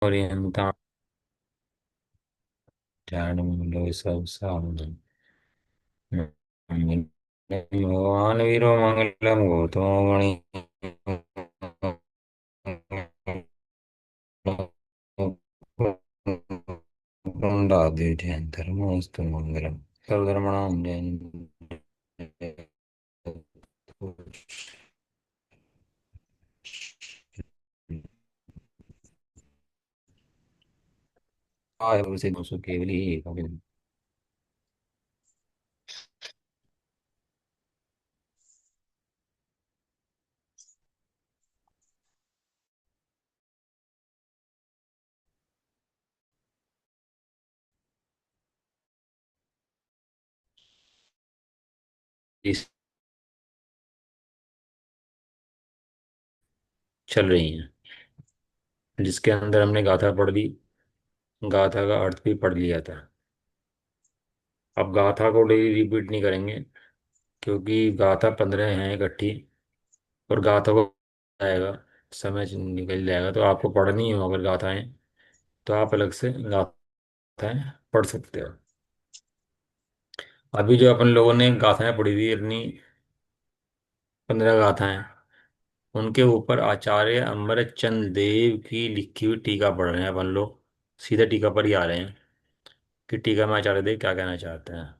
orientam सब साधन भगवान वीरो मंगलम गौतमो मणि धर्मोस्तु मंगलम सर्वधर्मणां जय आय से दोस्तों केवल ही एक इस चल रही हैं जिसके अंदर हमने गाथा पढ़ ली। गाथा का अर्थ भी पढ़ लिया था। अब गाथा को डेली रिपीट नहीं करेंगे क्योंकि गाथा 15 हैं इकट्ठी और गाथा को आएगा, समय निकल जाएगा। तो आपको पढ़नी हो अगर गाथाएं तो आप अलग से गाथाएं पढ़ सकते हो। अभी जो अपन लोगों ने गाथाएं पढ़ी थी अपनी 15 गाथाएं, उनके ऊपर आचार्य अमृत चंद देव की लिखी हुई टीका पढ़ रहे हैं अपन लोग। सीधे टीका पर ही आ रहे हैं कि टीका में आचार्य देव क्या कहना चाहते हैं।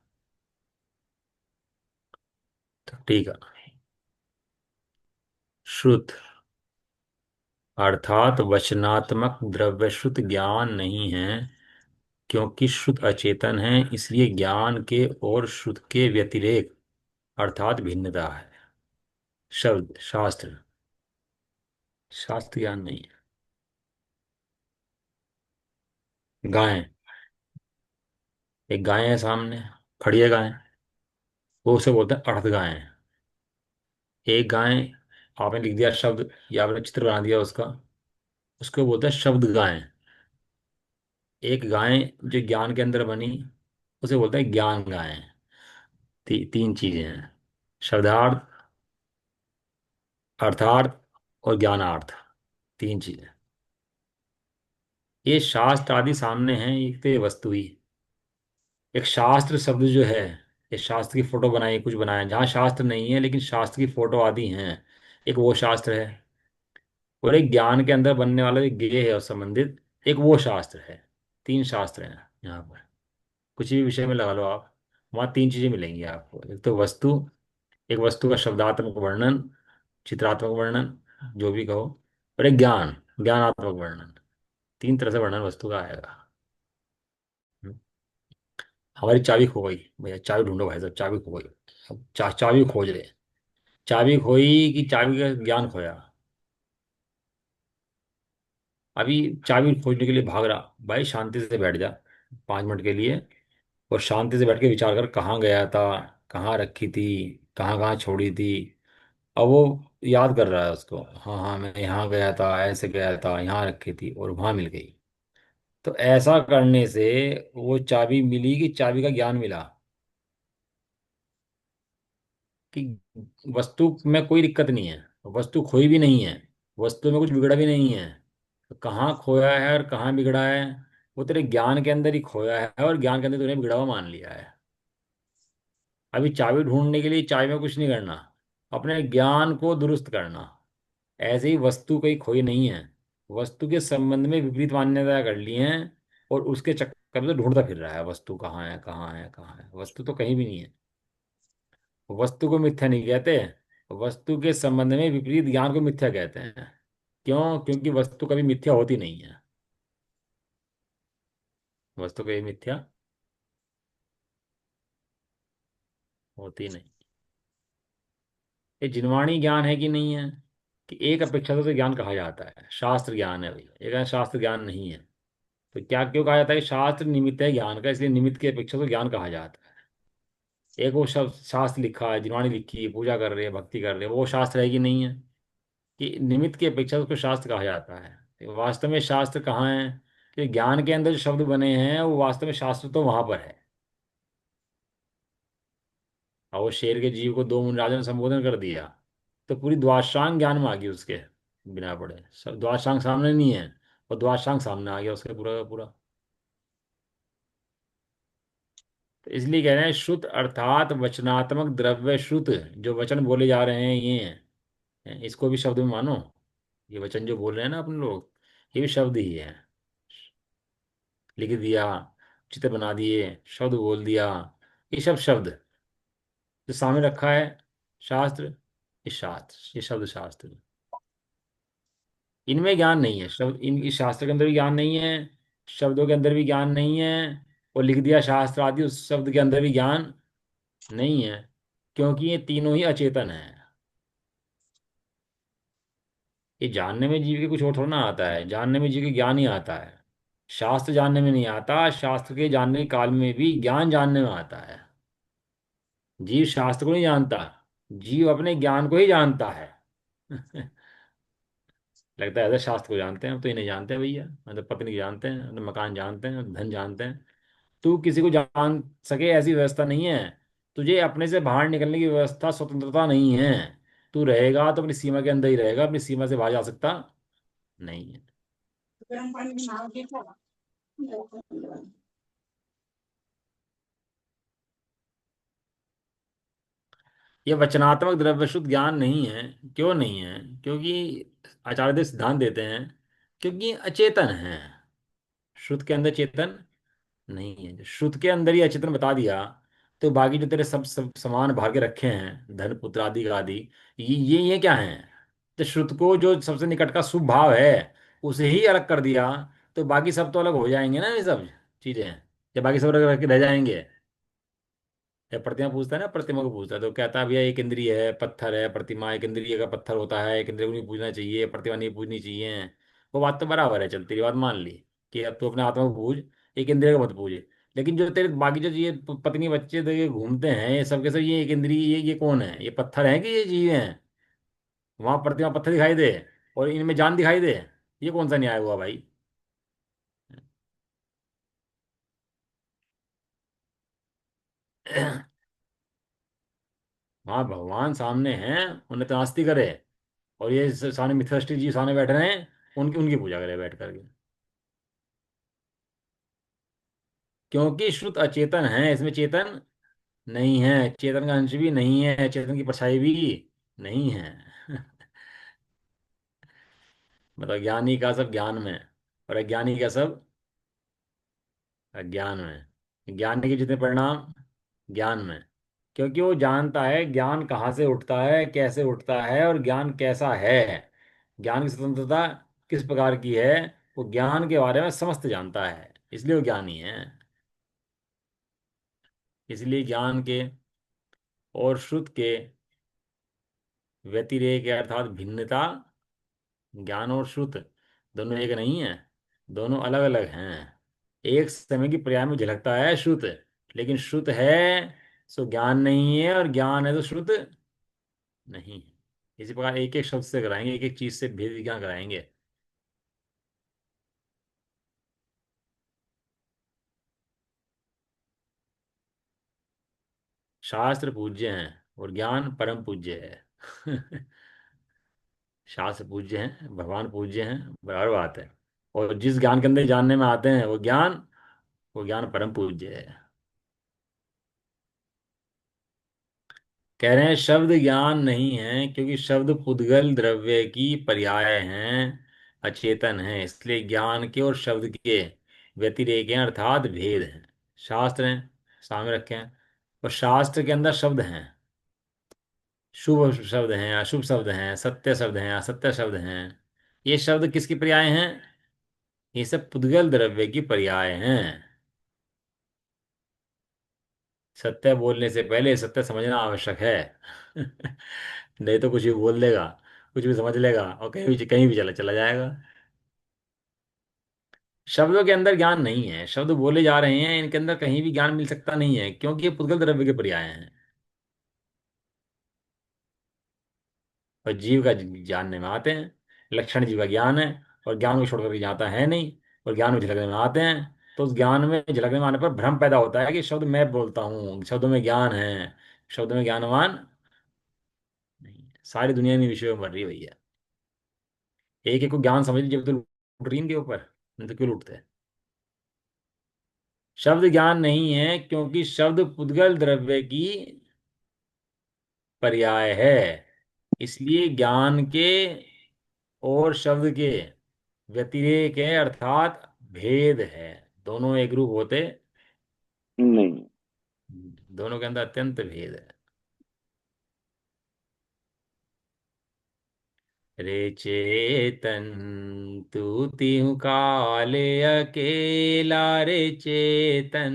तो टीका। श्रुत अर्थात वचनात्मक द्रव्य श्रुत ज्ञान नहीं है, क्योंकि श्रुत अचेतन है, इसलिए ज्ञान के और श्रुत के व्यतिरेक अर्थात भिन्नता है। शब्द शास्त्र। शास्त्र ज्ञान नहीं है। गाय। एक गाय है सामने, खड़ी है गाय, वो उसे बोलते हैं अर्थ गाय। एक गाय, आपने लिख दिया शब्द या आपने चित्र बना दिया उसका, उसको बोलते हैं शब्द गाय। एक गाय जो ज्ञान के अंदर बनी, उसे बोलते हैं ज्ञान गाय। तीन चीजें हैं, शब्दार्थ, अर्थार्थ और ज्ञानार्थ। तीन चीजें। ये शास्त्र आदि सामने हैं, एक तो ये वस्तु ही। एक शास्त्र शब्द जो है, ये शास्त्र की फोटो बनाई, कुछ बनाया जहाँ शास्त्र नहीं है लेकिन शास्त्र की फोटो आदि हैं, एक वो शास्त्र है। और एक ज्ञान के अंदर बनने वाला एक ज्ञेय है और संबंधित, एक वो शास्त्र है। तीन शास्त्र हैं यहाँ पर। कुछ भी विषय में लगा लो आप, वहाँ तीन चीजें मिलेंगी आपको। एक तो वस्तु, एक वस्तु का शब्दात्मक वर्णन, चित्रात्मक वर्णन, जो भी कहो। और एक ज्ञान, ज्ञानात्मक वर्णन। तीन तरह से वर्णन वस्तु का आएगा। हम्म। हमारी चाबी खो गई भैया, चाबी ढूंढो भाई साहब, चाबी खो गई। अब चाबी खोज रहे हैं। चाबी खोई कि चाबी का ज्ञान खोया? अभी चाबी खोजने के लिए भाग रहा, भाई शांति से बैठ जा 5 मिनट के लिए, और शांति से बैठ के विचार कर कहाँ गया था, कहाँ रखी थी, कहाँ कहाँ छोड़ी थी। अब वो याद कर रहा है उसको, हाँ हाँ मैं यहाँ गया था, ऐसे गया था, यहाँ रखी थी और वहां मिल गई। तो ऐसा करने से वो चाबी मिली कि चाबी का ज्ञान मिला कि वस्तु में कोई दिक्कत नहीं है, वस्तु खोई भी नहीं है, वस्तु में कुछ बिगड़ा भी नहीं है। तो कहाँ खोया है और कहाँ बिगड़ा है, वो तेरे ज्ञान के अंदर ही खोया है और ज्ञान के अंदर तूने बिगड़ा हुआ मान लिया है। अभी चाबी ढूंढने के लिए चाबी में कुछ नहीं करना, अपने ज्ञान को दुरुस्त करना। ऐसे ही वस्तु कोई खोई नहीं है, वस्तु के संबंध में विपरीत मान्यता कर ली हैं और उसके चक्कर में तो ढूंढता फिर रहा है वस्तु कहाँ है, कहाँ है, कहाँ है। वस्तु तो कहीं भी नहीं है। वस्तु को मिथ्या नहीं कहते, वस्तु के संबंध में विपरीत ज्ञान को मिथ्या कहते हैं। क्यों? क्योंकि वस्तु कभी मिथ्या होती नहीं है। वस्तु कभी मिथ्या होती नहीं। ये जिनवाणी ज्ञान है कि नहीं है, कि एक अपेक्षा से ज्ञान कहा जाता है शास्त्र ज्ञान है भैया, एक है शास्त्र ज्ञान नहीं है। तो क्या क्यों कहा जाता है कि शास्त्र निमित्त है ज्ञान का, इसलिए निमित्त की अपेक्षा से ज्ञान कहा जाता है। एक वो शब्द शास्त्र लिखा है, जिनवाणी लिखी है, पूजा कर रहे हैं, भक्ति कर रहे हैं, वो शास्त्र है कि नहीं है? कि निमित्त की अपेक्षा से उसको शास्त्र कहा जाता है। तो वास्तव में शास्त्र कहाँ है? कि ज्ञान के अंदर जो शब्द बने हैं वो वास्तव में शास्त्र तो वहां पर है। और वो शेर के जीव को दो मुनि राजा ने संबोधन कर दिया, तो पूरी द्वादशांग ज्ञान में आ गई उसके बिना पढ़े। सब द्वादशांग सामने नहीं है, और द्वादशांक सामने आ गया उसके पूरा का पूरा। तो इसलिए कह रहे हैं श्रुत अर्थात वचनात्मक द्रव्य श्रुत, जो वचन बोले जा रहे हैं ये हैं, इसको भी शब्द में मानो। ये वचन जो बोल रहे हैं ना अपन लोग, ये भी शब्द ही है। लिख दिया, चित्र बना दिए, शब्द बोल दिया, ये सब शब्द जो सामने रखा है, शास्त्र, ये शास्त्र, ये शब्द शास्त्र। इनमें ज्ञान नहीं है, शब्द इन इस शास्त्र के अंदर भी ज्ञान नहीं है, शब्दों के अंदर भी ज्ञान नहीं है, और लिख दिया शास्त्र आदि उस शब्द के अंदर भी ज्ञान नहीं है, क्योंकि ये तीनों ही अचेतन है। ये जानने में जीव के कुछ और थोड़ा ना आता है, जानने में जीव के ज्ञान ही आता है। शास्त्र जानने में नहीं आता, शास्त्र के जानने के काल में भी ज्ञान जानने में आता है। जीव शास्त्र को नहीं जानता, जीव अपने ज्ञान को ही जानता है। लगता है ऐसा शास्त्र को जानते हैं, हम तो इन्हें जानते हैं भैया, मतलब पत्नी जानते हैं, मतलब मकान जानते हैं, धन जानते हैं। तू किसी को जान सके ऐसी व्यवस्था नहीं है। तुझे अपने से बाहर निकलने की व्यवस्था, स्वतंत्रता नहीं है। तू रहेगा तो अपनी सीमा के अंदर ही रहेगा, अपनी सीमा से बाहर जा सकता नहीं है। गर्म पानी में नहा के क्या? ये वचनात्मक द्रव्य शुद्ध ज्ञान नहीं है। क्यों नहीं है? क्योंकि आचार्य देव सिद्धांत देते हैं, क्योंकि ये अचेतन है। शुद्ध के अंदर चेतन नहीं है। जो शुद्ध के अंदर ही अचेतन बता दिया, तो बाकी जो तेरे सब सामान भर के रखे हैं, धन पुत्र आदि का आदि, ये क्या है? तो शुद्ध को जो सबसे निकट का शुभ भाव है, उसे ही अलग कर दिया, तो बाकी सब तो अलग हो जाएंगे ना, ये सब चीजें। जब बाकी सब अलग रह जाएंगे। जब प्रतिमा पूछता है ना, प्रतिमा को पूछता है तो कहता है भैया एक इंद्रिय है, पत्थर है, प्रतिमा एक इंद्रिय का पत्थर होता है, एक इंद्रिय को नहीं पूछना चाहिए, प्रतिमा नहीं पूछनी चाहिए। वो बात तो बराबर है, चल तेरी बात मान ली कि अब तू अपने आत्मा को पूछ, एक इंद्रिय को मत पूछे। लेकिन जो तेरे बाकी जो ये पत्नी बच्चे तो ये घूमते हैं, ये सब के सब, ये एक इंद्रिय, ये कौन है? ये पत्थर है कि ये जीव है? वहां प्रतिमा पत्थर दिखाई दे और इनमें जान दिखाई दे, ये कौन सा न्याय हुआ भाई? वहां भगवान सामने हैं, उन्हें तो आस्ती करे, और ये सामने मिथष्टि जी सामने बैठ रहे हैं, उनकी उनकी पूजा करे बैठ करके। क्योंकि शुद्ध अचेतन है, इसमें चेतन नहीं है, चेतन का अंश भी नहीं है, चेतन की परछाई भी नहीं है। मतलब ज्ञानी का सब ज्ञान में, और अज्ञानी का सब अज्ञान में। ज्ञानी के जितने परिणाम ज्ञान में, क्योंकि वो जानता है ज्ञान कहाँ से उठता है, कैसे उठता है, और ज्ञान कैसा है। ज्ञान की स्वतंत्रता किस प्रकार की है, वो ज्ञान के बारे में समस्त जानता है, इसलिए वो ज्ञानी है। इसलिए ज्ञान के और श्रुत के व्यतिरेक अर्थात भिन्नता, ज्ञान और श्रुत दोनों एक नहीं है, दोनों अलग अलग हैं। एक समय की पर्याय में झलकता है श्रुत, लेकिन श्रुत है सो ज्ञान नहीं है, और ज्ञान है तो श्रुत नहीं है। इसी प्रकार एक एक शब्द से कराएंगे, एक एक चीज से भेद विज्ञान कराएंगे। शास्त्र पूज्य हैं और ज्ञान परम पूज्य है। शास्त्र पूज्य हैं, भगवान पूज्य हैं, बराबर बात है। और जिस ज्ञान के अंदर जानने में आते हैं वो ज्ञान परम पूज्य है। कह रहे हैं शब्द ज्ञान नहीं है, क्योंकि शब्द पुद्गल द्रव्य की पर्याय हैं, अचेतन है, इसलिए ज्ञान के और शब्द के व्यतिरेक हैं, अर्थात भेद हैं। शास्त्र हैं, सामने रखे हैं, और शास्त्र के अंदर शब्द हैं, शुभ शब्द हैं, अशुभ शब्द हैं, सत्य शब्द हैं, असत्य शब्द हैं। ये शब्द किसकी पर्याय हैं? ये सब पुद्गल द्रव्य की पर्याय हैं। सत्य बोलने से पहले सत्य समझना आवश्यक है। नहीं तो कुछ भी बोल देगा, कुछ भी समझ लेगा, और कहीं भी चला चला जाएगा। शब्दों के अंदर ज्ञान नहीं है, शब्द बोले जा रहे हैं, इनके अंदर कहीं भी ज्ञान मिल सकता नहीं है, क्योंकि ये पुद्गल द्रव्य के पर्याय हैं। और जीव का जानने में आते हैं, लक्षण जीव का ज्ञान है, और ज्ञान को छोड़ करके जाता है नहीं, और ज्ञान में झलकने में आते हैं। तो उस ज्ञान में झलकने में आने पर भ्रम पैदा होता है कि शब्द मैं बोलता हूँ, शब्दों में ज्ञान है, शब्दों में ज्ञानवान नहीं है। सारी दुनिया इन विषयों में भर रही है भैया। एक एक को ज्ञान समझ लीजिए तो रही इनके ऊपर, नहीं तो क्यों लूटते? शब्द ज्ञान नहीं है क्योंकि शब्द पुद्गल द्रव्य की पर्याय है, इसलिए ज्ञान के और शब्द के व्यतिरेक है, अर्थात भेद है। दोनों एक रूप होते नहीं। दोनों के अंदर अत्यंत भेद है। रे चेतन तू तिहु काले अकेला, रे चेतन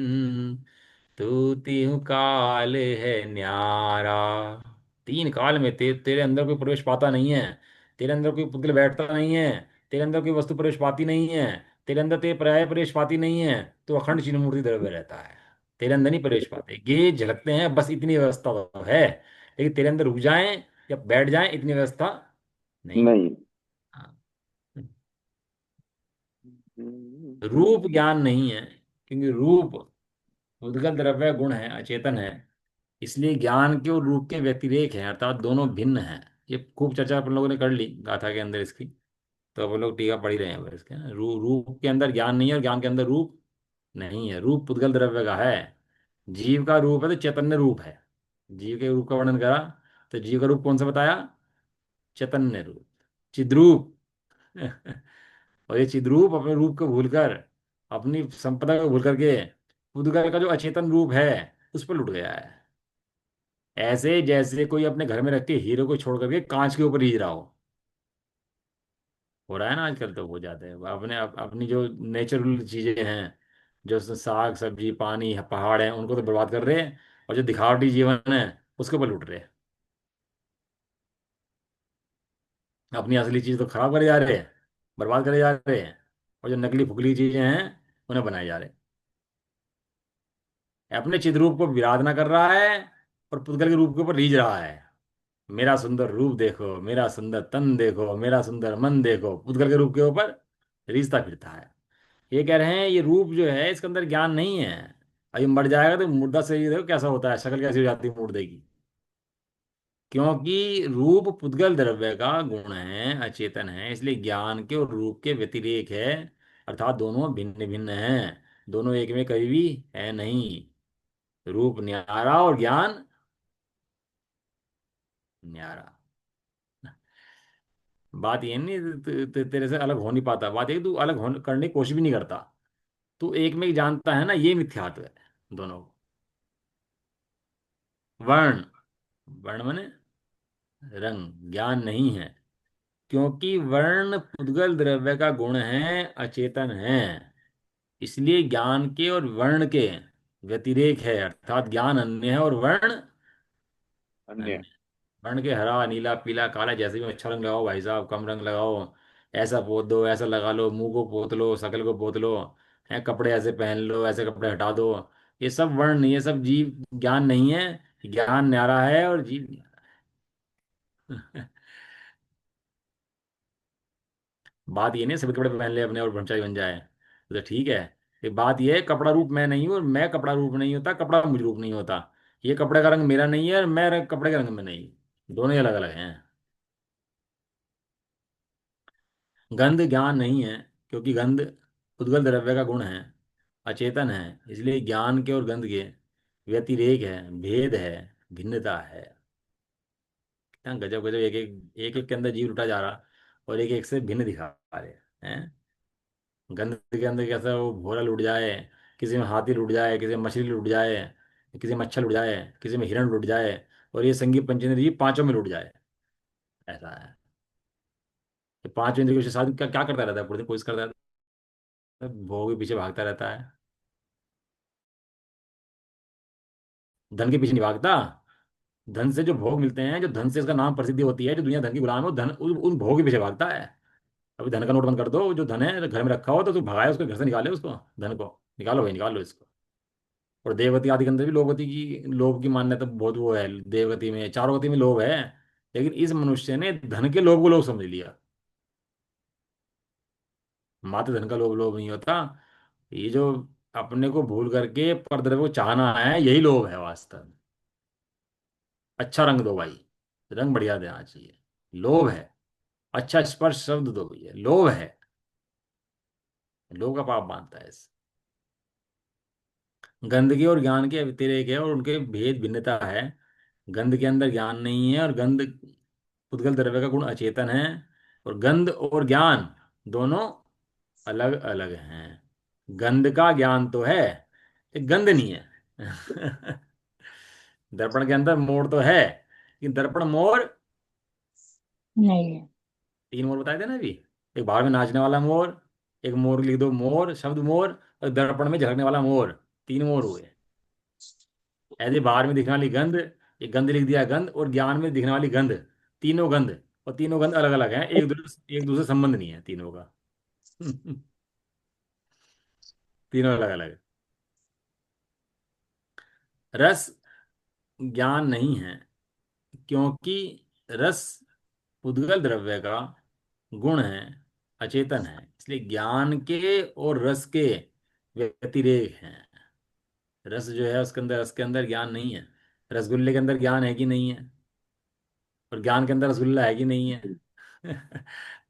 तू तिहु काल है न्यारा। तीन काल में तेरे अंदर कोई प्रवेश पाता नहीं है, तेरे अंदर कोई पुतल बैठता नहीं है, तेरे अंदर कोई वस्तु प्रवेश पाती नहीं है, तेरे अंदर तेरे पर्याय प्रवेश पाती नहीं है, तो अखंड चिन्ह मूर्ति द्रव्य रहता है। तेरे अंदर नहीं प्रवेश पाते, ये झलकते हैं बस, इतनी व्यवस्था तो है, लेकिन तेरे अंदर रुक जाएं या बैठ जाएं इतनी व्यवस्था नहीं है। नहीं। हाँ। रूप ज्ञान नहीं है क्योंकि रूप उद्गत द्रव्य गुण है, अचेतन है, इसलिए ज्ञान के और रूप के व्यतिरेक है, अर्थात दोनों भिन्न हैं। ये खूब चर्चा अपन लोगों ने कर ली गाथा के अंदर इसकी, तो अपन लोग टीका पढ़ ही रहे हैं बस इसके ना। रूप के अंदर ज्ञान नहीं है और ज्ञान के अंदर रूप नहीं है। रूप पुद्गल द्रव्य का है, जीव का रूप है तो चैतन्य रूप है। जीव के रूप का वर्णन करा तो जीव का रूप कौन सा बताया? चैतन्य रूप, चिद्रूप। और ये चिद्रूप अपने रूप को भूलकर, अपनी संपदा को भूल करके पुद्गल का जो अचेतन रूप है उस पर लुट गया है। ऐसे जैसे कोई अपने घर में रख के हीरो को छोड़ करके कांच के ऊपर रीझ रहा हो रहा है ना आजकल, तो हो जाते हैं अपनी जो नेचुरल चीजें हैं, जो साग सब्जी पानी पहाड़ हैं, उनको तो बर्बाद कर रहे हैं, और जो दिखावटी जीवन है उसके ऊपर लुट रहे हैं। अपनी असली चीज तो खराब करे जा रहे हैं, बर्बाद करे जा रहे हैं, और जो नकली फुकली चीजें हैं उन्हें बनाए जा रहे हैं। अपने चिद्रूप को विराधना कर रहा है और पुद्गल के रूप के ऊपर रीझ रहा है। मेरा सुंदर रूप देखो, मेरा सुंदर तन देखो, मेरा सुंदर मन देखो, पुद्गल के रूप के ऊपर रीझता फिरता है। ये कह रहे हैं ये रूप जो है इसके अंदर ज्ञान नहीं है। अभी मर जाएगा तो मुर्दा शरीर देखो कैसा होता है, शक्ल कैसी हो जाती है मुर्दे की। क्योंकि रूप पुद्गल द्रव्य का गुण है, अचेतन है, इसलिए ज्ञान के और रूप के व्यतिरेक है, अर्थात दोनों भिन्न भिन्न हैं। दोनों एक में कभी भी है नहीं। रूप न्यारा और ज्ञान न्यारा। बात ये नहीं तेरे से अलग हो नहीं पाता, बात ये कि तू अलग होने करने की कोशिश भी नहीं करता। तू एक में ही जानता है ना, ये मिथ्यात्व है दोनों को। वर्ण, वर्ण माने रंग, ज्ञान नहीं है क्योंकि वर्ण पुद्गल द्रव्य का गुण है, अचेतन है, इसलिए ज्ञान के और वर्ण के व्यतिरेक है, अर्थात ज्ञान अन्य है और वर्ण अन्य। अन्य। वर्ण के हरा नीला पीला काला जैसे भी अच्छा रंग लगाओ भाई साहब, कम रंग लगाओ, ऐसा पोत दो, ऐसा लगा लो, मुंह को पोत लो, शकल को पोत लो, है कपड़े ऐसे पहन लो, ऐसे कपड़े हटा दो, ये सब वर्ण नहीं है, सब जीव, ज्ञान नहीं है। ज्ञान न्यारा है और जीव न्यारा। बात ये नहीं सभी कपड़े पहन ले अपने और ब्रह्मचारी बन जाए, तो ठीक है। ये बात ये है कपड़ा रूप मैं नहीं हूँ और मैं कपड़ा रूप नहीं होता, कपड़ा मुझ रूप नहीं होता। ये कपड़े का रंग मेरा नहीं है और मैं कपड़े के रंग में नहीं, दोनों ही अलग अलग हैं। गंध ज्ञान नहीं है क्योंकि गंध उद्गल द्रव्य का गुण है, अचेतन है, इसलिए ज्ञान के और गंध के व्यतिरेक है, भेद है, भिन्नता है। कितना गजब गजब, एक एक के अंदर जीव उठा जा रहा और एक एक से भिन्न दिखा रहे हैं। गंध के अंदर कैसा वो भोरा लुट जाए, किसी में हाथी लुट जाए, किसी में मछली लुट जाए, किसी में मच्छर लुट जाए, किसी में हिरण लुट जाए, और ये संगीत पंचेंद्रिय पांचों में लुट जाए। ऐसा है। ये पांचों इंद्रियों के साथ क्या क्या करता रहता है पूरे दिन, कोशिश करता रहता है, भोग के पीछे भागता रहता है। धन के पीछे नहीं भागता। धन से जो भोग मिलते हैं, जो धन से इसका नाम प्रसिद्धि होती है, जो दुनिया धन की गुलाम है, वो धन उन भोग के पीछे भागता है। अभी धन का नोट बंद कर दो, जो धन है घर में रखा हो तो तू भगाए उसको, घर से निकाले उसको, धन को निकालो भाई, निकालो इसको। और देवगति आदि के अंदर भी लोभगति की, लोभ की मान्यता बहुत वो है, देवगति में चारों गति में लोभ है, लेकिन इस मनुष्य ने धन के लोभ को लोभ समझ लिया। मात्र धन का लोभ लोभ नहीं होता, ये जो अपने को भूल करके परद्रव्य को चाहना है, यही लोभ है वास्तव में। अच्छा रंग दो भाई, रंग बढ़िया देना चाहिए, लोभ है। अच्छा स्पर्श शब्द दो भैया, लोभ है। लोगों का पाप बांधता है इस। गंध और ज्ञान के व्यतिरेक है और उनके भेद भिन्नता है। गंध के अंदर ज्ञान नहीं है, और गंध पुद्गल द्रव्य का गुण अचेतन है। और गंध और ज्ञान दोनों अलग अलग हैं। गंध का ज्ञान तो है, एक गंध नहीं है। दर्पण के अंदर मोर तो है, लेकिन दर्पण मोर नहीं है। तीन मोर बताए थे ना अभी। एक बाहर में नाचने वाला मोर, एक मोर लिख दो, मोर शब्द मोर, और दर्पण में झलकने वाला मोर। तीन मोर हुए। ऐसे बाहर में दिखने वाली गंध, एक गंध लिख दिया गंध, और ज्ञान में दिखने वाली गंध। तीनों गंध, और तीनों गंध अलग अलग हैं, एक दूसरे संबंध नहीं है तीनों का। तीनों अलग अलग। रस ज्ञान नहीं है, क्योंकि रस पुद्गल द्रव्य का गुण है, अचेतन है, इसलिए ज्ञान के और रस के व्यतिरेक हैं। रस जो है उसके अंदर, रस के अंदर ज्ञान नहीं है। रसगुल्ले के अंदर ज्ञान है कि नहीं है, और ज्ञान के अंदर रसगुल्ला है कि नहीं है।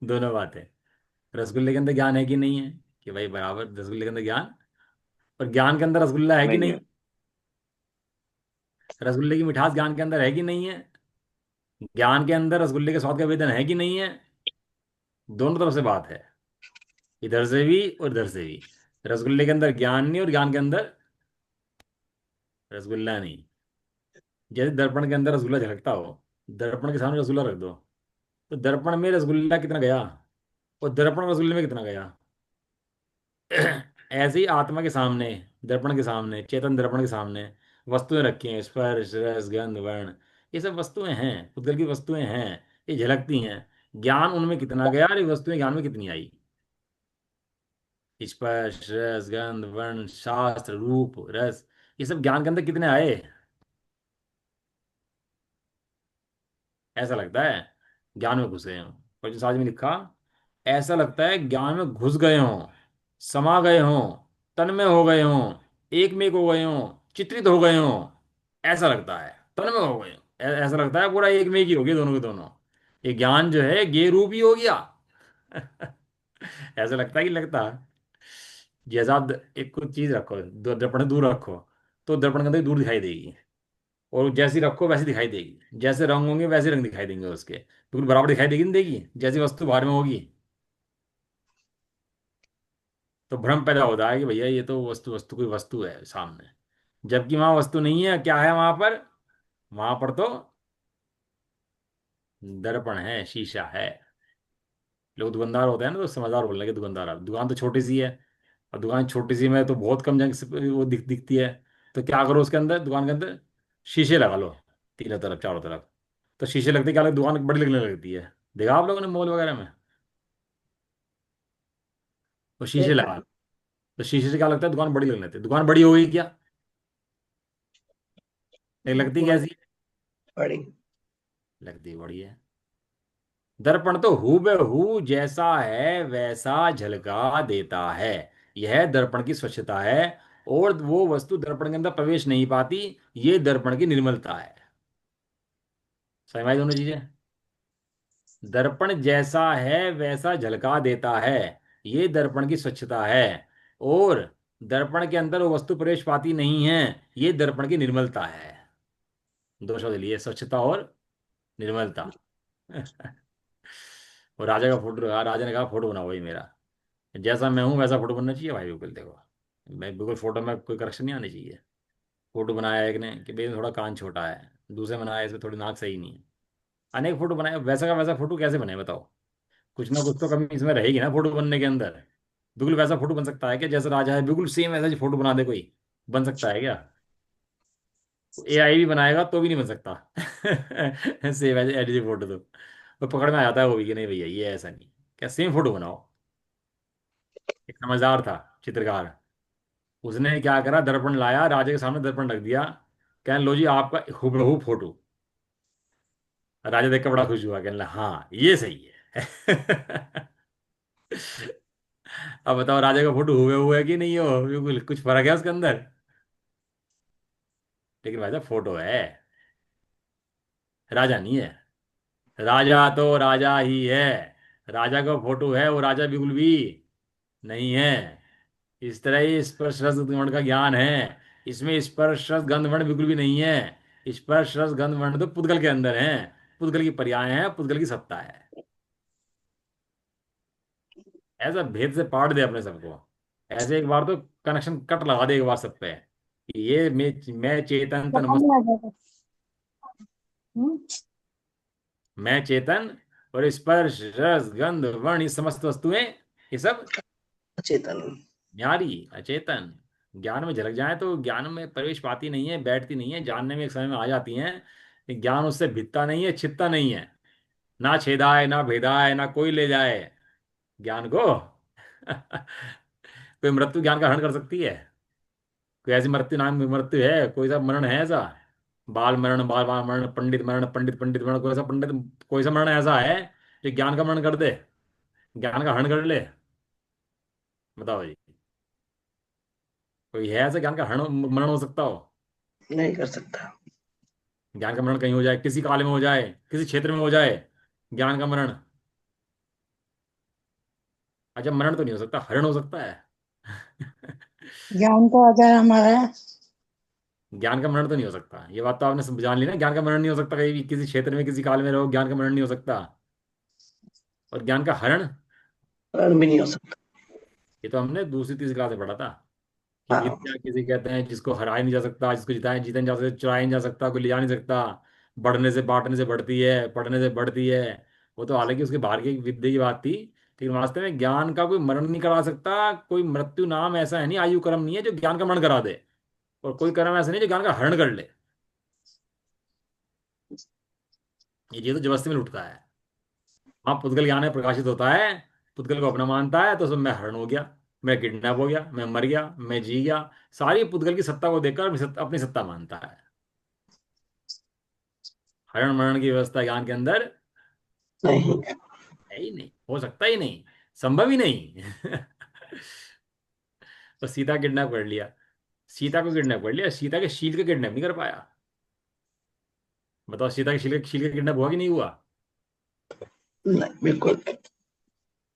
दोनों बातें। रसगुल्ले के अंदर ज्ञान है कि नहीं है, कि भाई बराबर रसगुल्ले के अंदर ज्ञान, और ज्ञान के अंदर रसगुल्ला है कि नहीं नहीं। है। रसगुल्ले की मिठास ज्ञान के अंदर है कि नहीं है। ज्ञान के अंदर रसगुल्ले के स्वाद का वेदन है कि नहीं है। दोनों तरफ से बात है, इधर से भी और इधर से भी। रसगुल्ले के अंदर ज्ञान नहीं, और ज्ञान के अंदर रसगुल्ला नहीं। जैसे दर्पण के अंदर रसगुल्ला झलकता हो, दर्पण के सामने रसगुल्ला रख दो, तो दर्पण में रसगुल्ला कितना गया, और दर्पण रसगुल्ले में कितना गया। ऐसे ही आत्मा के सामने, दर्पण के सामने, चेतन दर्पण के सामने वस्तुएं रखी हैं, स्पर्श रस गंध वर्ण, ये सब वस्तुएं हैं, पुद्गल की वस्तुएं हैं, ये झलकती हैं। ज्ञान उनमें कितना गया और ये वस्तुएं ज्ञान में कितनी आई। स्पर्श रस गंध वर्ण शास्त्र रूप रस, ये सब ज्ञान के अंदर कितने आए। ऐसा लगता है ज्ञान में घुस गए हों। और जो साज में लिखा, ऐसा लगता है ज्ञान में घुस गए हों, समा गए हों, तन में हो गए हों, एक में एक हो गए हों, चित्रित हो गए हों। ऐसा लगता है तन में हो गए हों। ऐसा लगता है पूरा एक में एक ही हो गया दोनों के दोनों। ये ज्ञान जो है ये रूप ही हो गया। ऐसा लगता है कि लगता है, जैसा आप एक कुछ चीज रखो, दर्पण दूर रखो, तो दर्पण के अंदर दूर दिखाई देगी। और जैसी रखो वैसी दिखाई देगी, जैसे रंग होंगे वैसे रंग दिखाई देंगे उसके, बिल्कुल बराबर दिखाई देगी नहीं देगी, जैसी वस्तु बाहर में होगी। तो भ्रम पैदा होता है कि भैया ये तो वस्तु, वस्तु कोई वस्तु है सामने, जबकि वहां वस्तु नहीं है। क्या है वहां पर, वहां पर तो दर्पण है, शीशा है। लोग दुकानदार होते हैं ना, तो समझदार बोलने के दुकानदार, अब दुकान तो छोटी सी है, और दुकान छोटी सी में तो बहुत कम जंग से वो दिखती है। तो क्या करो उसके अंदर, दुकान के अंदर शीशे लगा लो, तीनों तरफ चारों तरफ। तो शीशे लगते क्या लगता है, दुकान बड़ी लगने लगती है। देखा आप लोगों ने मॉल वगैरह में, वो शीशे देखा लगा है। लो। तो शीशे से क्या लगता है, दुकान बड़ी लगने लगती है। दुकान बड़ी हो गई क्या, नहीं लगती बहुत कैसी, बड़ी। लगती बड़ी है। दर्पण तो हूबहू जैसा है वैसा झलका देता है, यह दर्पण की स्वच्छता है। और वो वस्तु दर्पण के अंदर प्रवेश नहीं पाती, ये दर्पण की निर्मलता है। समझ आई दोनों चीजें। दर्पण जैसा है वैसा झलका देता है, ये दर्पण की स्वच्छता है। और दर्पण के अंदर वो वस्तु प्रवेश पाती नहीं है, ये दर्पण की निर्मलता है। दो शब्द लिए, स्वच्छता और निर्मलता। और राजा का फोटो रखा, राजा ने कहा फोटो बनाओ भाई मेरा, जैसा मैं हूँ वैसा फोटो बनना चाहिए भाई, बिल्कुल देखो, मैं बिल्कुल फोटो में कोई करेक्शन नहीं आनी चाहिए। फोटो बनाया एक ने कि भाई थोड़ा कान छोटा है, दूसरे बनाया इसमें थोड़ी नाक सही नहीं है। अनेक फोटो बनाए, वैसा का वैसा फोटो कैसे बने बताओ। कुछ ना कुछ तो कमी इसमें रहेगी ना फोटो बनने के अंदर। बिल्कुल वैसा फोटो बन सकता है क्या, जैसा राजा है बिल्कुल सेम ऐसा ही फोटो बना दे कोई, बन सकता है क्या। एआई भी बनाएगा तो भी नहीं बन सकता। सेम ऐसे एडिट फोटो तो पकड़ में आ जाता है वो भी कि नहीं भैया ये ऐसा नहीं। क्या सेम फोटो बनाओ। एक समझदार था चित्रकार, उसने क्या करा, दर्पण लाया, राजा के सामने दर्पण रख दिया, कहने लो जी आपका हूबहू फोटो। राजा देख कर बड़ा खुश हुआ, कहने लगा हाँ ये सही है। अब बताओ राजा का फोटो हूबहू है कि नहीं हो, बिल्कुल कुछ फर्क है उसके अंदर। लेकिन भाई साहब फोटो है, राजा नहीं है। राजा तो राजा ही है, राजा का फोटो है, वो राजा बिल्कुल भी नहीं है। इस तरह ही स्पर्श रस गंध का ज्ञान है। इसमें स्पर्श रस गंध वर्ण बिल्कुल भी नहीं है। स्पर्श रस गंध वर्ण तो पुद्गल के अंदर है। पुद्गल की पर्याय है, पुद्गल की सत्ता है। ऐसा भेद से पाट दे अपने सबको। ऐसे एक बार तो कनेक्शन कट लगा दे एक बार सब पे कि ये मैं चेतन तन समझ मस्त। में आ जाएगा। हम्म। मैं चेतन और स्पर्श रस गंध वर्ण ये समस्त वस्तुएं, ये सब चेतन। न्यारी अचेतन। ज्ञान में झलक जाए तो ज्ञान में प्रवेश पाती नहीं है, बैठती नहीं है, जानने में एक समय में आ जाती हैं। लेकिन ज्ञान उससे भिदता नहीं है, छिदता नहीं है। ना छेदाए ना भेदाए ना कोई ले जाए ज्ञान को। कोई मृत्यु ज्ञान का हरण कर सकती है? कोई ऐसी मृत्यु नाम की मृत्यु है? कोई सा मरण है ऐसा? बाल मरण, बाल बाल मरण, पंडित मरण, पंडित पंडित मरण, कोई सा पंडित, कोई सा मरण ऐसा है जो ज्ञान का मरण कर दे, ज्ञान का हरण कर ले? बताओ जी। कोई है ऐसा ज्ञान का हरण मरण हो सकता हो? नहीं कर सकता। ज्ञान का मरण कहीं हो जाए, किसी काल में हो जाए, किसी क्षेत्र में हो जाए, ज्ञान का मरण। अच्छा, मरण तो नहीं हो सकता, हरण हो सकता है। ज्ञान तो आधार हमारा है। ज्ञान का मरण तो नहीं हो सकता, ये बात तो आपने जान ली ना। ज्ञान का मरण नहीं हो सकता, कहीं भी किसी क्षेत्र में किसी काल में रहो, ज्ञान का मरण नहीं हो सकता। और ज्ञान का हरण, रण भी नहीं हो सकता। ये तो हमने दूसरी तीसरी क्लास में पढ़ा था कि हाँ। विद्या किसे कहते हैं जिसको हराया नहीं जा सकता, जिसको जिताया जीता नहीं जा सकता, चुराया नहीं जा सकता, कोई ले जा नहीं सकता। बढ़ने से बांटने से बढ़ती है, पढ़ने से बढ़ती है। वो तो हालांकि उसके बाहर की विद्या की बात थी, लेकिन वास्तव में ज्ञान का कोई मरण नहीं करा सकता। कोई मृत्यु नाम ऐसा है नहीं, आयु कर्म नहीं है जो ज्ञान का मरण करा दे। और कोई कर्म ऐसा नहीं जो ज्ञान का हरण कर ले। ये तो जबरदस्ती में लुटता है। हाँ, पुद्गल ज्ञान में प्रकाशित होता है, पुद्गल को अपना मानता है, तो सब मैं हरण हो गया, मैं किडनैप हो गया, मैं मर गया, मैं जी गया। सारी पुद्गल की सत्ता को देखकर अपनी सत्ता मानता है। हरण मरण की व्यवस्था ज्ञान के अंदर नहीं। है ही नहीं, हो सकता ही नहीं, संभव ही नहीं। तो सीता किडनैप कर लिया, सीता को किडनैप कर लिया, सीता के शील को किडनैप नहीं कर पाया। बताओ, सीता के शील का किडनैप हुआ कि नहीं हुआ? नहीं बिल्कुल।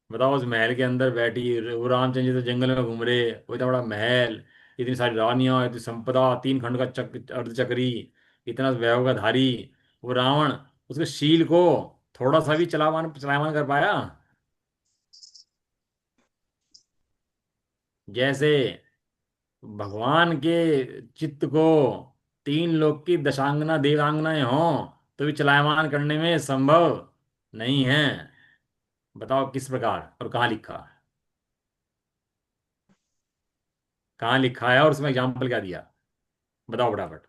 बताओ, उस महल के अंदर बैठी, वो रामचंद्र जी तो जंगल में घूम रहे, वो इतना बड़ा महल, इतनी सारी रानियां, इतनी संपदा, 3 खंड का अर्धचक्री, इतना वैभव का धारी, वो रावण उसके शील को थोड़ा सा भी चलामान चलायमान कर पाया? जैसे भगवान के चित्त को 3 लोक की दशांगना देवांगनाएं हों तो भी चलायमान करने में संभव नहीं है। बताओ किस प्रकार और कहाँ लिखा? कहाँ लिखा है और उसमें एग्जाम्पल क्या दिया? बताओ फटाफट।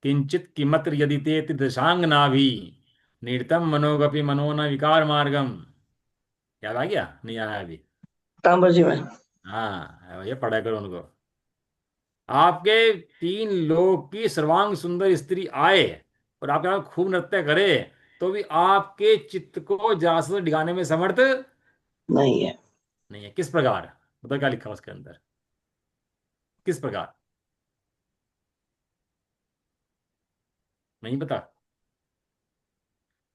किंचित किमत्र यदि ते दशांगना भी निरतम मनोगपि मनो न विकार मार्गम। याद आ गया नहीं आया अभी? तांबा में। हाँ ये पढ़ा करो उनको। आपके 3 लोक की सर्वांग सुंदर स्त्री आए और आपके यहाँ खूब नृत्य करे, तो भी आपके चित्त को जरा सा डिगाने में समर्थ नहीं है। नहीं है। किस प्रकार? बताओ क्या लिखा उसके अंदर, किस प्रकार? नहीं पता?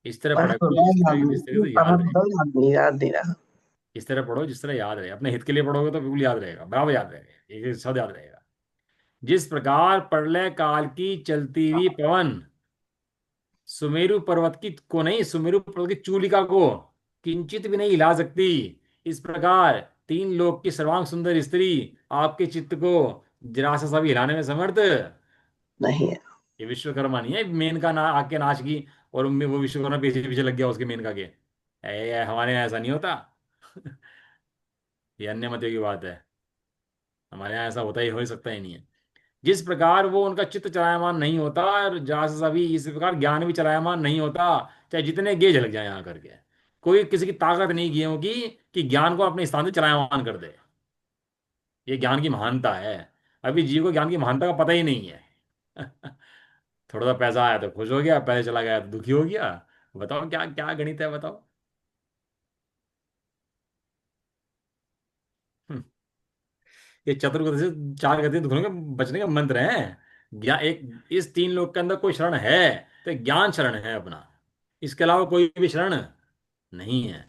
इस तरह पढ़ा पढ़ा तो करो है, जिस याद तरह जिस तरह नहीं, से पढ़ा याद रहे। तो है, याद नहीं रहा। इस तरह पढ़ो जिस तरह याद रहे, अपने हित के लिए पढ़ोगे तो बिल्कुल याद रहेगा, बराबर याद रहेगा, एक शब्द याद रहेगा। जिस प्रकार प्रलय काल की चलती हुई पवन सुमेरु पर्वत की को नहीं, सुमेरु पर्वत की चूलिका को किंचित भी नहीं हिला सकती, इस प्रकार 3 लोक की सर्वांग सुंदर स्त्री आपके चित्त को जरा सा भी हिलाने में समर्थ। नहीं है। ये विश्वकर्मा नहीं है मेनका ना आके नाच की और वो विश्वकर्मा पीछे पीछे लग गया उसके मेनका के। हमारे यहाँ ऐसा नहीं होता। ये अन्य मतों की बात है। हमारे यहाँ ऐसा होता ही, हो ही सकता ही नहीं है। जिस प्रकार वो उनका चित्त चलायमान नहीं होता, और जहां से अभी इस प्रकार ज्ञान भी चलायमान नहीं होता, चाहे जितने गेज लग जाए यहाँ करके। कोई किसी की ताकत नहीं गेहूं की कि ज्ञान को अपने स्थान से चलायमान कर दे। ये ज्ञान की महानता है। अभी जीव को ज्ञान की महानता का पता ही नहीं है। थोड़ा सा पैसा आया तो खुश हो गया, पैसे चला गया तो दुखी हो गया। बताओ क्या क्या गणित है, बताओ। हम्म, ये चतुर्गति से 4 गति दुखों के बचने का मंत्र है। ज्ञान एक, इस 3 लोक के अंदर कोई शरण है तो ज्ञान शरण है अपना, इसके अलावा कोई भी शरण नहीं है।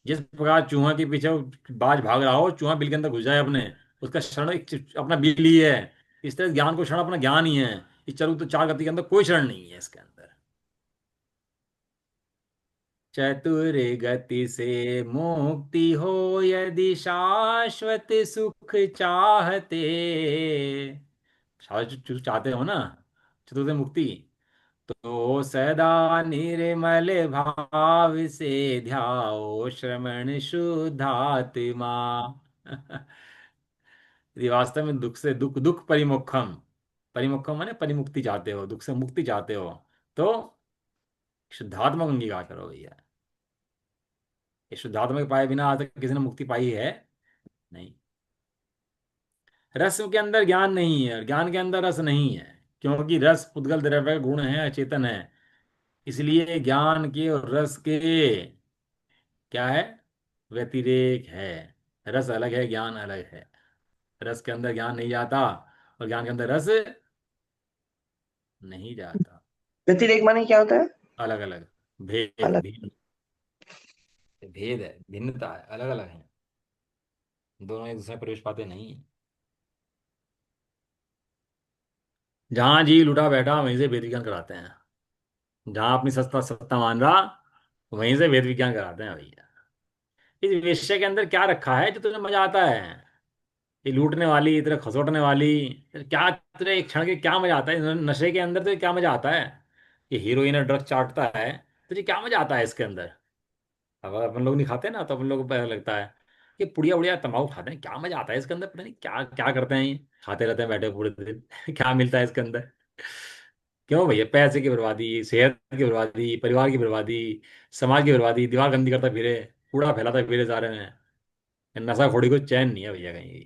जिस प्रकार चूहा के पीछे वो बाज भाग रहा हो, चूहा बिल के अंदर घुस जाए अपने, उसका क्षण अपना बिल ही है। इस तरह ज्ञान को क्षण अपना ज्ञान ही है। इस चरु तो चार गति के अंदर कोई क्षण नहीं है इसके अंदर। चतुर गति से मुक्ति हो यदि शाश्वत सुख चाहते। शाश्वत चाहते हो ना, चतुर से मुक्ति, तो सदा निर्मल भाव से ध्याओ श्रवण शुद्धात्मा। यदि वास्तव में दुख से दुख दुख परिमुखम, परिमुखम माने परिमुक्ति चाहते हो, दुख से मुक्ति चाहते हो, तो शुद्धात्मा अंगीकार करो भैया। ये शुद्धात्मा के पाए बिना आज तक किसी ने मुक्ति पाई है नहीं। रस के अंदर ज्ञान नहीं है और ज्ञान के अंदर रस नहीं है, क्योंकि रस पुद्गल द्रव्य का गुण है, अचेतन है। इसलिए ज्ञान के और रस के क्या है, व्यतिरेक है। रस अलग है, ज्ञान अलग है। रस के अंदर ज्ञान नहीं जाता और ज्ञान के अंदर रस नहीं जाता। व्यतिरेक माने क्या होता है? अलग अलग, भेद अलग। भिन्न, भेद है, भिन्नता है, अलग अलग है। दोनों एक दूसरे में प्रवेश पाते नहीं है। जहां जीव लुटा बैठा वहीं से भेद विज्ञान कराते हैं। जहां अपनी सत्ता सत्ता मान रहा, वहीं से भेद विज्ञान कराते हैं भैया। इस विषय के अंदर क्या रखा है जो तुम्हें मजा आता है? ये लूटने वाली, तेरे खसोटने वाली, क्या तेरे एक क्षण के क्या मजा आता है नशे के अंदर? तो क्या मजा आता है? ये हीरोइन और ड्रग चाटता है, तुझे क्या मजा आता है इसके अंदर? अब अपन लोग नहीं खाते ना, तो अपन लोग को पता लगता है कि पुड़िया उड़िया तंबाकू खाते हैं, क्या मजा आता है इसके अंदर, पता नहीं क्या क्या करते हैं ये, खाते रहते हैं बैठे पूरे दिन। क्या मिलता है इसके अंदर? क्यों भैया? पैसे की बर्बादी, सेहत की बर्बादी, परिवार की बर्बादी, समाज की बर्बादी, दीवार गंदी करता फिरे, कूड़ा फैलाता फिरे सारे में। नशाखोरी को चैन नहीं है भैया कहीं।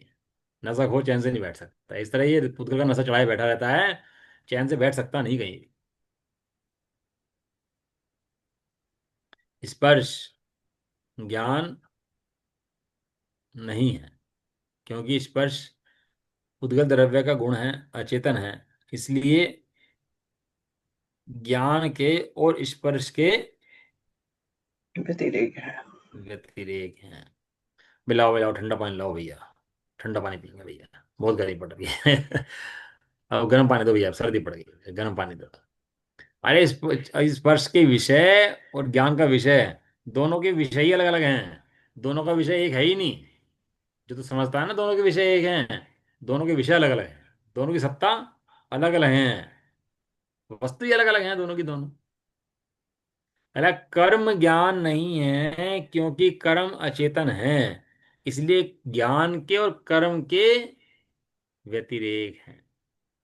नशाखोर चैन से नहीं बैठ सकता, इस तरह ये पुद्गल का नशा चढ़ाए बैठा रहता है, चैन से बैठ सकता नहीं कहीं। स्पर्श ज्ञान नहीं है, क्योंकि स्पर्श उद्गत द्रव्य का गुण है, अचेतन है। इसलिए ज्ञान के और स्पर्श के व्यतिरेक है। व्यतिरेक हैं। मिलाओ मिलाओ, ठंडा पानी लाओ भैया, ठंडा पानी पियेंगे भैया, बहुत गर्मी पड़ रही है। अब गर्म पानी दो भैया, सर्दी पड़ गई है, गर्म पानी दो। अरे स्पर्श के विषय और ज्ञान का विषय, दोनों के विषय ही अलग अलग हैं। दोनों का विषय एक है ही नहीं। जो तो समझता है ना दोनों के विषय एक हैं, दोनों के विषय अलग अलग हैं, दोनों की सत्ता अलग अलग हैं, वस्तु ही अलग अलग हैं दोनों की दोनों। अरे कर्म ज्ञान नहीं है, क्योंकि कर्म अचेतन है। इसलिए ज्ञान के और कर्म के व्यतिरेक हैं।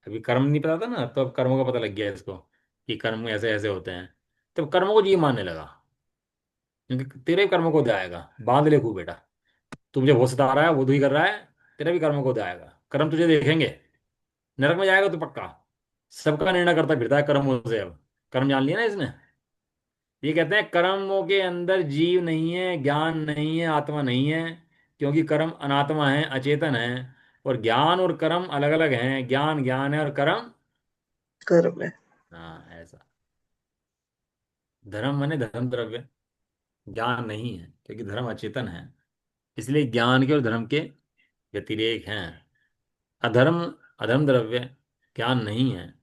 अभी कर्म नहीं पता था ना, तो अब कर्मों का पता लग गया इसको कि कर्म ऐसे ऐसे होते हैं। तो कर्मों को जी मानने लगा, क्योंकि तेरे कर्म को जाएगा, बांध ले खूब बेटा। तू मुझे वो सता रहा है, वो तू ही कर रहा है, तेरा भी कर्म को जाएगा, कर्म तुझे देखेंगे, नरक में जाएगा तू पक्का। सबका निर्णय करता फिरता है कर्मों से अब। कर्म जान लिया ना इसने। ये कहते हैं कर्मों के अंदर जीव नहीं है, ज्ञान नहीं है, आत्मा नहीं है, क्योंकि कर्म अनात्मा है, अचेतन है। और ज्ञान और कर्म अलग अलग हैं, ज्ञान ज्ञान है और कर्म, कर्म है। हाँ ऐसा। धर्म माने धर्म द्रव्य, ज्ञान नहीं है क्योंकि धर्म अचेतन है। इसलिए ज्ञान के और धर्म के व्यतिरेक हैं। अधर्म, अधर्म द्रव्य, ज्ञान नहीं है,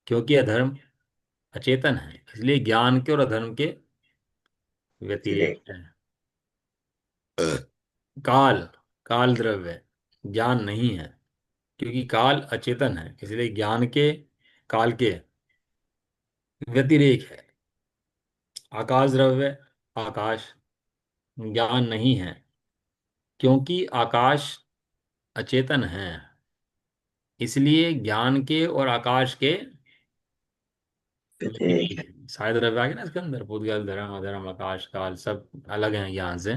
क्योंकि अधर्म अचेतन है। इसलिए ज्ञान के और अधर्म के व्यतिरेक व्यतिरेक। हैं। काल, काल द्रव्य, ज्ञान नहीं है, क्योंकि काल अचेतन है। इसलिए ज्ञान के, काल के व्यतिरेक है। आकाश द्रव्य, आकाश, ज्ञान नहीं है, क्योंकि आकाश अचेतन है। इसलिए ज्ञान के और आकाश के व्यतिरेक है। व्यतिरेक। सारे द्रव्य आ गए ना इसके अंदर, भूतगल धर्म अधर्म आकाश काल सब अलग हैं ज्ञान से।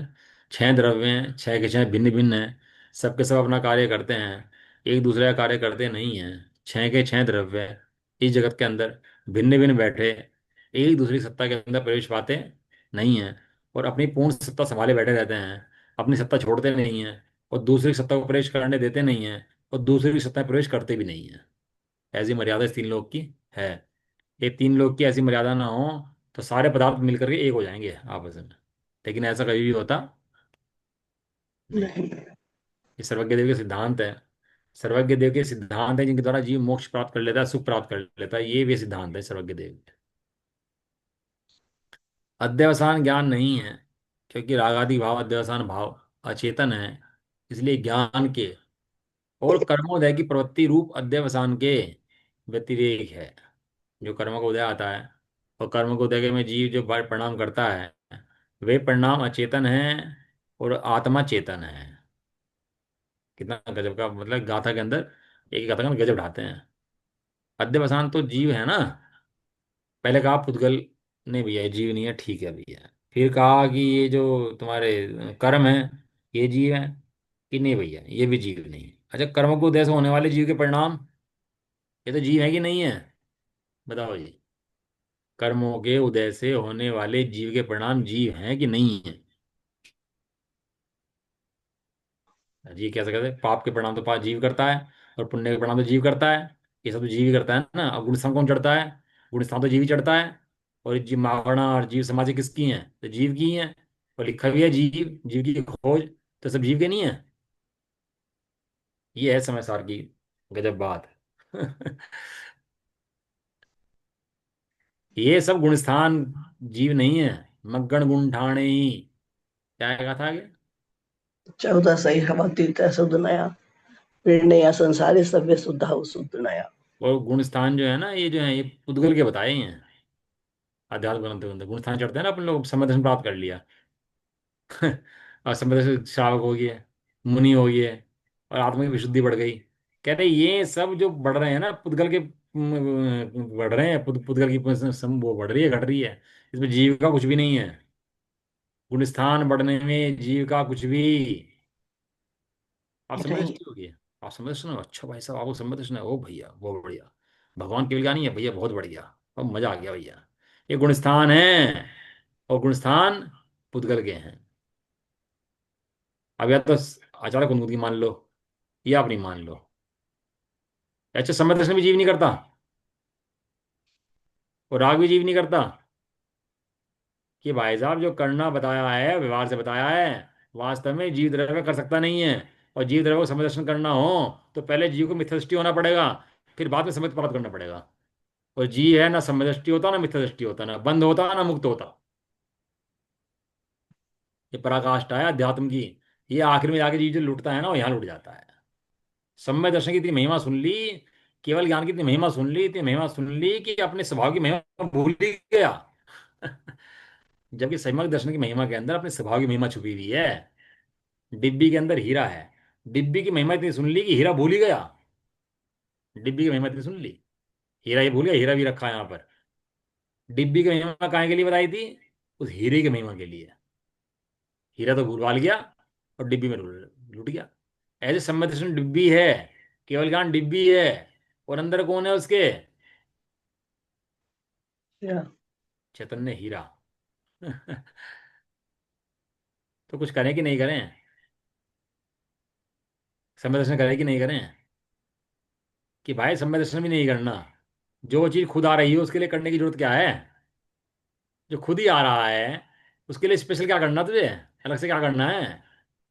छह द्रव्य हैं, छह के छह भिन्न भिन्न हैं, सबके सब अपना कार्य करते हैं, एक दूसरे का कार्य करते नहीं हैं। छह के छह द्रव्य इस जगत के अंदर भिन्न भिन्न बैठे, एक दूसरी सत्ता के अंदर प्रवेश पाते नहीं हैं, और अपनी पूर्ण सत्ता संभाले बैठे रहते हैं। अपनी सत्ता छोड़ते नहीं हैं, और दूसरी सत्ता को प्रवेश करने देते नहीं हैं, और दूसरी सत्ता में प्रवेश करते भी नहीं हैं। ऐसी मर्यादा इस तीन लोक की है। ये तीन लोग की ऐसी मर्यादा ना हो, तो सारे पदार्थ मिलकर के एक हो जाएंगे आपस में। लेकिन ऐसा कभी भी होता नहीं। नहीं। ये सर्वज्ञ देव के सिद्धांत है। सर्वज्ञ देव के सिद्धांत है जिनके द्वारा जीव मोक्ष प्राप्त कर लेता है, सुख प्राप्त कर लेता है, ये भी सिद्धांत है सर्वज्ञ देव के। अध्यवसान ज्ञान नहीं है, क्योंकि रागादि भाव अध्यवसान भाव अचेतन है। इसलिए ज्ञान के और कर्मोदय की प्रवृत्ति रूप अध्यवसान के व्यतिरेक है। जो कर्म का उदय आता है और कर्म को उदय के में जीव जो परिणाम करता है, वे परिणाम अचेतन है और आत्मा चेतन है। कितना गजब का, मतलब गाथा के अंदर एक ही गाथा का गजब ढाते हैं। अध्यवसान तो जीव है ना। पहले कहा पुद्गल, नहीं भैया ये जीव नहीं है, ठीक है भैया। फिर कहा कि ये जो तुम्हारे कर्म है, ये जीव है, कि नहीं भैया ये भी जीव नहीं है। अच्छा, कर्म को उदय से होने वाले जीव के परिणाम, ये तो जीव है कि नहीं है? बताओ जी। कर्मों के उदय से होने वाले जीव के परिणाम जीव हैं कि नहीं है? जी कैसे कहते हैं, पाप के परिणाम तो पाप जीव करता है, और पुण्य के परिणाम तो जीव करता है। ये सब तो जीव ही करता है ना। अब गुणस्थान कौन चढ़ता है? गुणस्थान तो जीव ही चढ़ता है। और जीव मावना और जीव समाधि किसकी हैं? तो जीव की हैं। और लिखा भी है जीव, जीव की खोज, तो सब जीव के नहीं है। ये है समय सार की गजब बात। ये सब गुणस्थान जीव नहीं है। मग्गण गुण ठाणे ही, क्या कहा था आगे? 14 सही हवा तीर्थ शुद्ध नया, निर्णय संसारी सभ्य शुद्धा शुद्ध नया। और गुणस्थान जो है ना, ये जो है ये पुद्गल के बताए हैं। अध्यात्म ग्रंथ के अंदर गुणस्थान चढ़ते हैं ना, अपन लोग समय दर्शन प्राप्त कर लिया। और समय दर्शन श्रावक हो गए, मुनि हो गए, और आत्मा की विशुद्धि बढ़ गई। कहते हैं ये सब जो बढ़ रहे हैं ना पुद्गल के, बढ़ रहे हैं, पुद्गल की वो बढ़ रही है, घट रही है। इसमें जीव का कुछ भी नहीं है। गुणस्थान बढ़ने में जीव का कुछ भी। आप समय नहीं। दृष्टि होगी, आप समय दर्शन हो, अच्छा भाई साहब आपको समय दर्शन है, ओ भैया बहुत बढ़िया। भगवान केवल ज्ञानी है भैया, बहुत बढ़िया। अब मजा आ गया भैया। ये गुणस्थान है, और गुणस्थान पुद्गल के हैं। अब या तो अचानक उन्मुक्ति मान लो, या आप नहीं मान लो। अच्छा, समय दर्शन भी जीव नहीं करता, और राग भी जीव नहीं करता। कि भाई साहब जो करना बताया है, व्यवहार से बताया है, वास्तव में जीव द्रव्य कर सकता नहीं है। और जीव द्रव्य को समय दर्शन करना हो तो पहले जीव को मिथ्या होना पड़ेगा, फिर बाद में समय प्राप्त करना पड़ेगा। और जीव है ना समय दृष्टि होता ना मिथ्या दृष्टि होता, ना बंद होता ना मुक्त होता। ये पराकाष्ठा है अध्यात्म की। ये आखिर में जाके जीव जो लुटता है ना, वो यहाँ लुट जाता है। सम्य दर्शन की इतनी महिमा सुन ली, केवल ज्ञान की इतनी महिमा सुन ली, इतनी महिमा सुन ली कि अपने स्वभाव की महिमा भूल ही गया। जबकि सम्यक दर्शन की महिमा के अंदर अपने स्वभाव की महिमा छुपी हुई है। डिब्बी के अंदर हीरा है, डिब्बी की महिमा इतनी सुन ली कि हीरा भूल ही गया। डिब्बी की महिमा इतनी सुन ली, हीरा ये भूल गया, हीरा भी रखा है यहाँ पर। डिब्बी की महिमा काय के लिए बताई थी? उस हीरे की महिमा के लिए। हीरा तो भूलवा गया, और डिब्बी में लुट गया। ऐसे सम्यक दर्शन डिब्बी है, केवल ज्ञान डिब्बी है, और अंदर कौन है उसके? क्या? चैतन्य हीरा। तो कुछ करें कि नहीं करें? समय दर्शन करें कि नहीं करें? कि भाई समय दर्शन भी नहीं करना, जो चीज खुद आ रही है उसके लिए करने की जरूरत क्या है? जो खुद ही आ रहा है उसके लिए स्पेशल क्या करना तुझे? अलग से क्या करना है?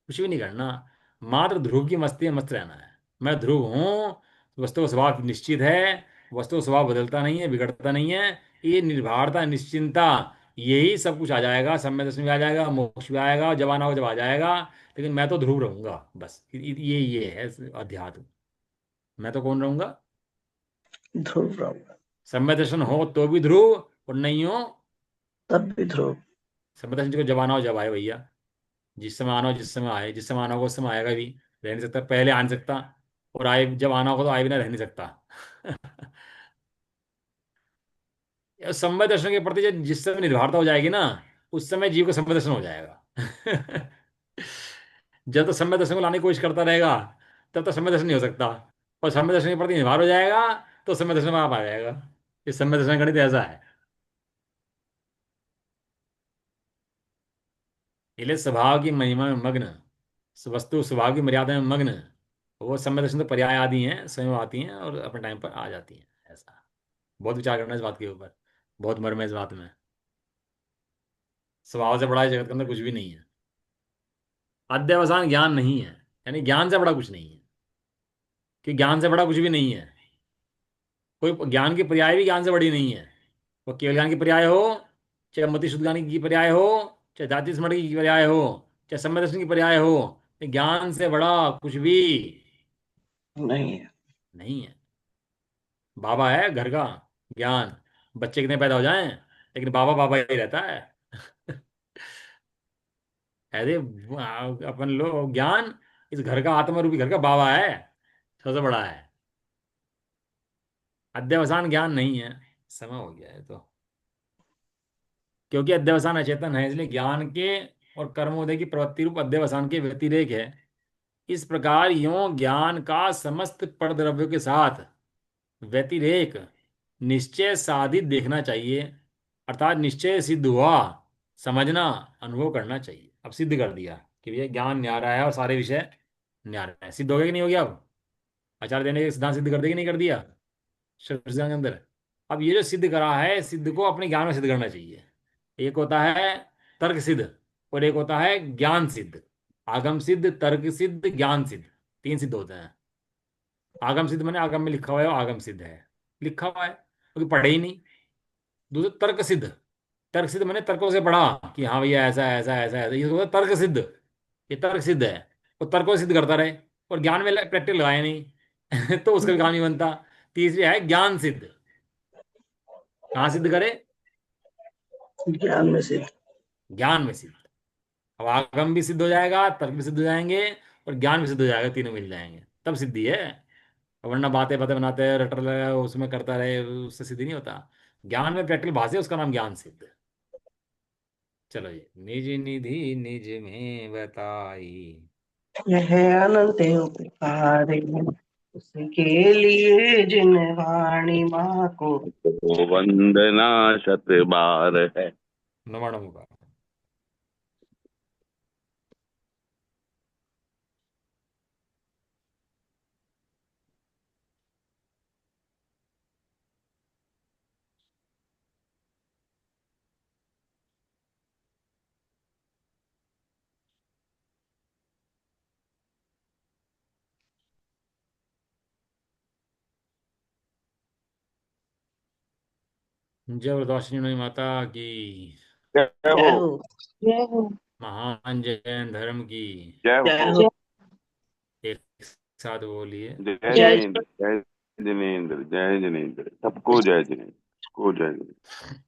कुछ भी नहीं करना। मात्र ध्रुव की मस्ती में मस्त रहना है। मैं ध्रुव हूँ, वस्तु का स्वभाव निश्चित है, वस्तु का स्वभाव बदलता नहीं है, बिगड़ता नहीं है। ये निर्भरता, निश्चिंता, यही सब कुछ आ जाएगा। समय दर्शन भी आ जाएगा, मोक्ष भी आएगा, जब आना हो जब आ जाएगा। लेकिन मैं तो ध्रुव रहूंगा बस, ये है अध्यात्म। मैं तो कौन रहूंगा? ध्रुव रहूंगा। समय दर्शन हो तो भी ध्रुव, और नहीं हो तब भी ध्रुव। समय दर्शन को जब आना हो जब आए भैया। जिस समय आना हो जिस समय आए, जिस समय आना होगा उस समय आएगा भी। रह नहीं सकता, पहले आ नहीं सकता। और आए जब आना होगा तो आए बिना रह नहीं सकता। यार, समय दर्शन के प्रति जब जिस समय निर्भरता हो जाएगी ना, उस समय जीव को समय दर्शन हो जाएगा। जब तक समय दर्शन को लाने की कोशिश करता रहेगा, तब तक समय दर्शन नहीं हो सकता। और समय दर्शन के प्रति निर्भर हो जाएगा, तो समय दर्शन में आप आ जाएगा। इस समय दर्शन गणित ऐसा है। इसलिए स्वभाव की महिमा में मग्न, वस्तु स्वभाव की मर्यादा में मग्न, वो समय दर्शन तो पर्याय आदि हैं, स्वयं आती हैं और अपने टाइम पर आ जाती हैं। ऐसा बहुत विचार करना है इस बात के ऊपर, बहुत मर्म है इस बात में। स्वभाव से बड़ा जगत के अंदर कुछ भी नहीं है। अध्यवसान ज्ञान नहीं है, यानी ज्ञान से बड़ा कुछ नहीं है, कि ज्ञान से बड़ा कुछ भी नहीं है। कोई ज्ञान की पर्याय भी ज्ञान से बड़ी नहीं है। वो केवल ज्ञान की पर्याय हो, चाहे मति शुद्ध ज्ञान की पर्याय हो, चाहे जाति स्मरण की पर्याय हो, चाहे सम्यक दर्शन की पर्याय हो, ये ज्ञान से बड़ा कुछ भी नहीं है। नहीं है। बाबा है घर का ज्ञान, बच्चे कितने पैदा हो जाएं, लेकिन बाबा बाबा ही रहता है। अरे अपन लोग ज्ञान इस घर का, आत्मा रूपी घर का बाबा है, सबसे बड़ा है। अध्यवसान ज्ञान नहीं है। समय हो गया है तो, क्योंकि अध्यवसान अचेतन है, इसलिए ज्ञान के और कर्मोदय की प्रवृत्ति रूप अध्यवसान के व्यतिरेक है। इस प्रकार यों ज्ञान का समस्त परद्रव्यों के साथ व्यतिरेक निश्चय साधित देखना चाहिए, अर्थात निश्चय सिद्ध हुआ, समझना, अनुभव करना चाहिए। अब सिद्ध कर दिया कि भैया ज्ञान न्यारा है और सारे विषय न्यारा है। सिद्ध हो गया कि नहीं हो गया? अब आचार्य देने के सिद्धांत सिद्ध कर दिया कि नहीं कर दिया सिद्धांत के अंदर? अब ये जो सिद्ध करा है, सिद्ध को अपने ज्ञान में सिद्ध करना चाहिए। एक होता है तर्क सिद्ध, और एक होता है ज्ञान सिद्ध। आगम सिद्ध, तर्क सिद्ध, ज्ञान सिद्ध, तीन सिद्ध होते हैं। आगम सिद्ध मैंने आगम में लिखा हुआ है, वो आगम सिद्ध है, लिखा हुआ है क्योंकि पढ़े ही नहीं। दूसरा तर्क सिद्ध, तर्क सिद्ध मैंने तर्कों से पढ़ा कि हाँ भैया ऐसा है, ऐसा है, ऐसा है, ये होता है तर्क सिद्ध। ये तर्क सिद्ध है, वो तर्कों से सिद्ध करता रहे और ज्ञान में प्रैक्टिकल लगाया नहीं तो उसका भी काम नहीं बनता। तीसरी है ज्ञान सिद्ध। कहाँ सिद्ध करे? ज्ञान में सिद्ध। ज्ञान में सिद्ध। अब आगम भी सिद्ध हो जाएगा, तर्क भी सिद्ध हो जाएंगे, और ज्ञान भी सिद्ध हो जाएगा, तीनों मिल जाएंगे तब सिद्धि है। वरना बातें बातें बनाते हैं, रटर लगा उसमें करता रहे, उससे सिद्धि नहीं होता। ज्ञान में प्रैक्टिकल भाषा है, उसका नाम ज्ञान सिद्ध। चलो जी, निज निधि निज में बताई। यह अनंत उपकार उसके लिए जिन वाणी माँ को। तो वंदना शत बार है। नमो नमो। जय वरदासिनी माता की। जय हो। जय हो। जय हो। महान जैन धर्म की। जय जय हो। हो। एक साथ बोलिए। जय जय। जिनेन्द्र, जय जिनेन्द्र, जय जिनेन्द्र, सबको जय जिनेन्द्र, सबको जय जिनेन्द्र।